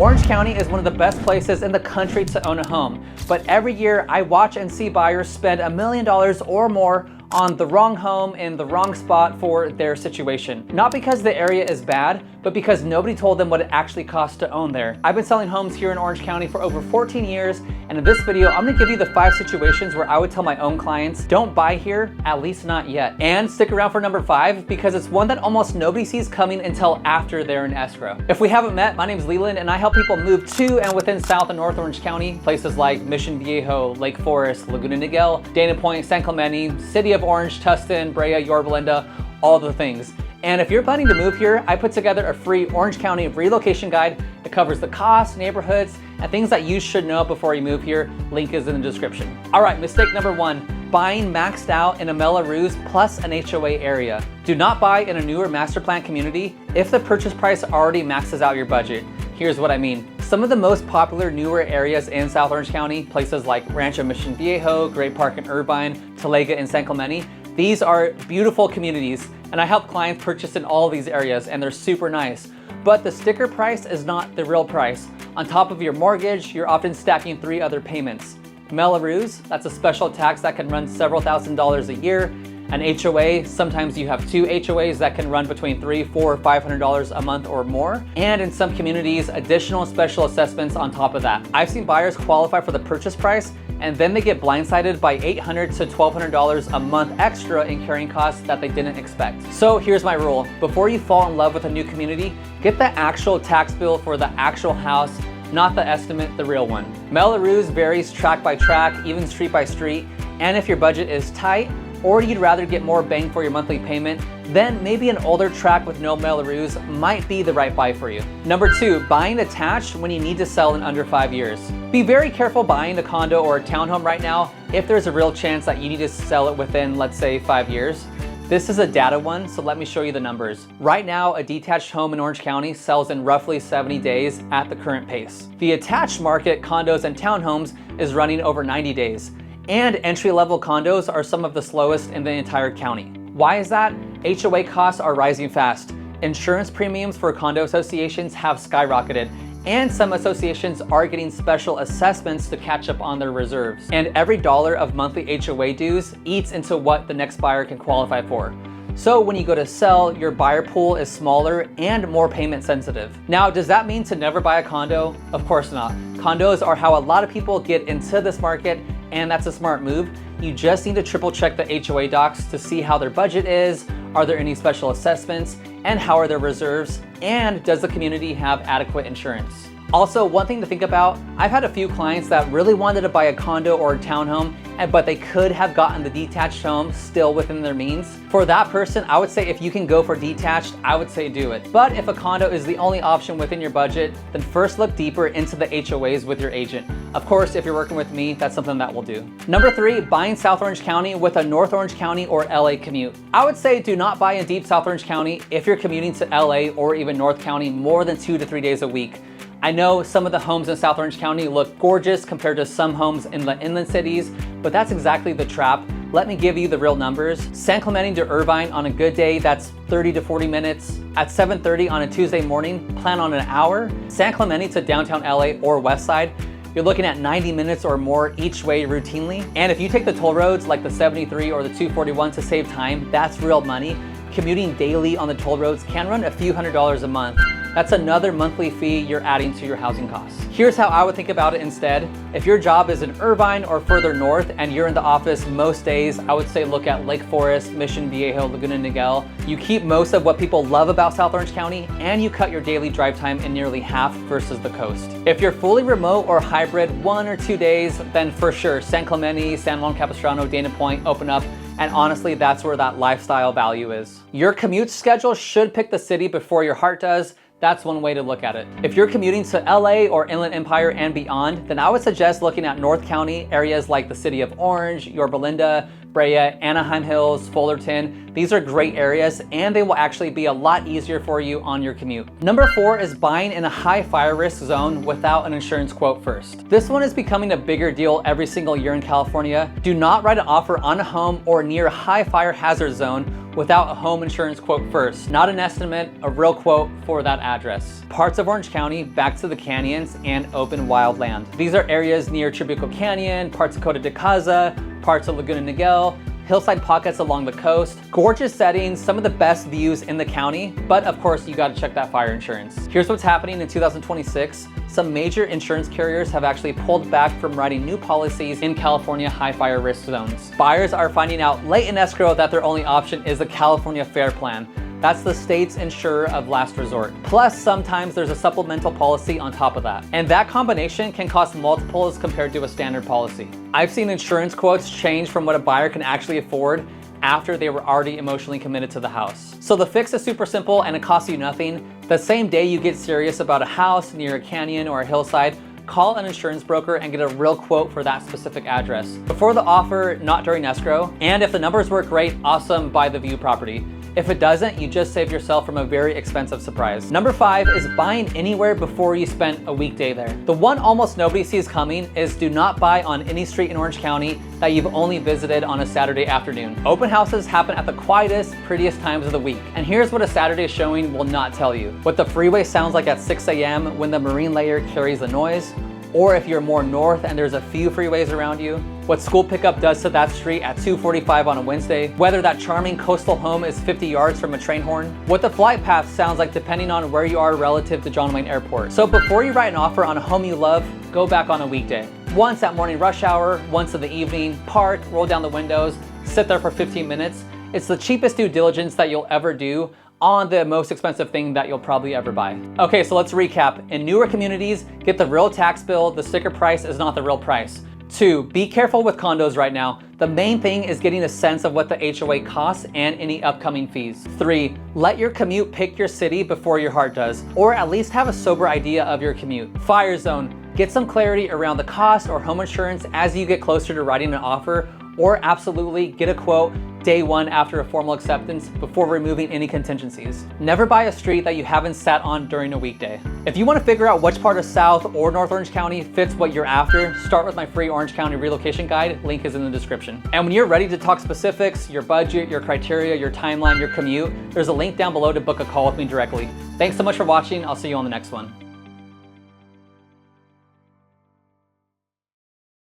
Orange County is one of the best places in the country to own a home, but every year I watch and see buyers spend $1 million or more on the wrong home in the wrong spot for their situation. Not because the area is bad, but because nobody told them what it actually costs to own there. I've been selling homes here in Orange County for over 14 years, and in this video, I'm gonna give you the 5 situations where I would tell my own clients, don't buy here, at least not yet. And stick around for number 5, because it's one that almost nobody sees coming until after they're in escrow. If we haven't met, my name is Leland, and I help people move to and within South and North Orange County, places like Mission Viejo, Lake Forest, Laguna Niguel, Dana Point, San Clemente, City of Orange, Tustin, Brea, Yorba Linda, all the things. And if you're planning to move here, I put together a free Orange County relocation guide that covers the costs, neighborhoods, and things that you should know before you move here. Link is in the description. All right, mistake number 1, buying maxed out in a Mello-Roos plus an HOA area. Do not buy in a newer master plan community if the purchase price already maxes out your budget. Here's what I mean. Some of the most popular newer areas in South Orange County, places like Rancho, Mission Viejo, Great Park in Irvine, Talega in San Clemente, these are beautiful communities, and I help clients purchase in all of these areas, and they're super nice. But the sticker price is not the real price. On top of your mortgage, you're often stacking 3 other payments. Mello-Roos, that's a special tax that can run several $1,000s a year. An HOA, sometimes you have 2 HOAs that can run between $300, $400, $500 a month or more. And in some communities, additional special assessments on top of that. I've seen buyers qualify for the purchase price, and then they get blindsided by $800 to $1,200 a month extra in carrying costs that they didn't expect. So here's my rule. Before you fall in love with a new community, get the actual tax bill for the actual house, not the estimate, the real one. Mello-Roos varies tract by tract, even street by street, and if your budget is tight, or you'd rather get more bang for your monthly payment, then maybe an older tract with no Mello-Roos might be the right buy for you. Number 2, buying detached when you need to sell in under 5 years. Be very careful buying a condo or a townhome right now if there's a real chance that you need to sell it within, let's say, 5 years. This is a data one, so let me show you the numbers. Right now, a detached home in Orange County sells in roughly 70 days at the current pace. The attached market, condos and townhomes, is running over 90 days. And entry-level condos are some of the slowest in the entire county. Why is that? HOA costs are rising fast. Insurance premiums for condo associations have skyrocketed, and some associations are getting special assessments to catch up on their reserves. And every dollar of monthly HOA dues eats into what the next buyer can qualify for. So when you go to sell, your buyer pool is smaller and more payment sensitive. Now, does that mean to never buy a condo? Of course not. Condos are how a lot of people get into this market, and that's a smart move. You just need to triple check the HOA docs to see how their budget is, are there any special assessments, and how are their reserves, and does the community have adequate insurance? Also, one thing to think about, I've had a few clients that really wanted to buy a condo or a townhome, but they could have gotten the detached home still within their means. For that person, I would say if you can go for detached, I would say do it. But if a condo is the only option within your budget, then first look deeper into the HOAs with your agent. Of course, if you're working with me, that's something that we'll do. Number 3, buying South Orange County with a North Orange County or LA commute. I would say do not buy in deep South Orange County if you're commuting to LA or even North County more than 2 to 3 days a week. I know some of the homes in South Orange County look gorgeous compared to some homes in the inland cities, but that's exactly the trap. Let me give you the real numbers. San Clemente to Irvine on a good day, that's 30 to 40 minutes. At 7:30 on a Tuesday morning, plan on an hour. San Clemente to downtown LA or West Side, you're looking at 90 minutes or more each way routinely. And if you take the toll roads like the 73 or the 241 to save time, that's real money. Commuting daily on the toll roads can run a few $100s a month. That's another monthly fee you're adding to your housing costs. Here's how I would think about it instead. If your job is in Irvine or further north and you're in the office most days, I would say look at Lake Forest, Mission Viejo, Laguna Niguel. You keep most of what people love about South Orange County, and you cut your daily drive time in nearly half versus the coast. If you're fully remote or hybrid 1 or 2 days, then for sure San Clemente, San Juan Capistrano, Dana Point open up. And honestly, that's where that lifestyle value is. Your commute schedule should pick the city before your heart does. That's one way to look at it. If you're commuting to LA or Inland Empire and beyond, then I would suggest looking at North County areas like the City of Orange, Yorba Linda, Brea, Anaheim Hills, Fullerton. These are great areas, and they will actually be a lot easier for you on your commute. Number 4 is buying in a high fire risk zone without an insurance quote first. This one is becoming a bigger deal every single year in California. Do not write an offer on a home or near a high fire hazard zone without a home insurance quote first. Not an estimate, a real quote for that address. Parts of Orange County back to the canyons and open wild land. These are areas near Trabuco Canyon, parts of Coto de Caza, parts of Laguna Niguel, hillside pockets along the coast. Gorgeous settings, some of the best views in the county, but of course you gotta check that fire insurance. Here's what's happening in 2026. Some major insurance carriers have actually pulled back from writing new policies in California high fire risk zones. Buyers are finding out late in escrow that their only option is the California Fair Plan. That's the state's insurer of last resort. Plus, sometimes there's a supplemental policy on top of that. And that combination can cost multiples compared to a standard policy. I've seen insurance quotes change from what a buyer can actually afford after they were already emotionally committed to the house. So the fix is super simple and it costs you nothing. The same day you get serious about a house near a canyon or a hillside, call an insurance broker and get a real quote for that specific address. Before the offer, not during escrow. And if the numbers work great, awesome, buy the view property. If it doesn't, you just save yourself from a very expensive surprise. Number 5 is buying anywhere before you spend a weekday there. The one almost nobody sees coming is do not buy on any street in Orange County that you've only visited on a Saturday afternoon. Open houses happen at the quietest, prettiest times of the week. And here's what a Saturday showing will not tell you. What the freeway sounds like at 6 a.m. when the marine layer carries the noise, or if you're more north and there's a few freeways around you, what school pickup does to that street at 2:45 on a Wednesday, whether that charming coastal home is 50 yards from a train horn, what the flight path sounds like depending on where you are relative to John Wayne Airport. So before you write an offer on a home you love, go back on a weekday. Once at morning rush hour, once in the evening, park, roll down the windows, sit there for 15 minutes. It's the cheapest due diligence that you'll ever do on the most expensive thing that you'll probably ever buy. Okay, so let's recap. In newer communities, get the real tax bill. The sticker price is not the real price. 2, be careful with condos right now. The main thing is getting a sense of what the HOA costs and any upcoming fees. 3, let your commute pick your city before your heart does, or at least have a sober idea of your commute. Fire zone, get some clarity around the cost or home insurance as you get closer to writing an offer, or absolutely get a quote day one after a formal acceptance before removing any contingencies. Never buy a street that you haven't sat on during a weekday. If you want to figure out which part of South or North Orange County fits what you're after, start with my free Orange County relocation guide. Link is in the description. And when you're ready to talk specifics, your budget, your criteria, your timeline, your commute, there's a link down below to book a call with me directly. Thanks so much for watching. I'll see you on the next one.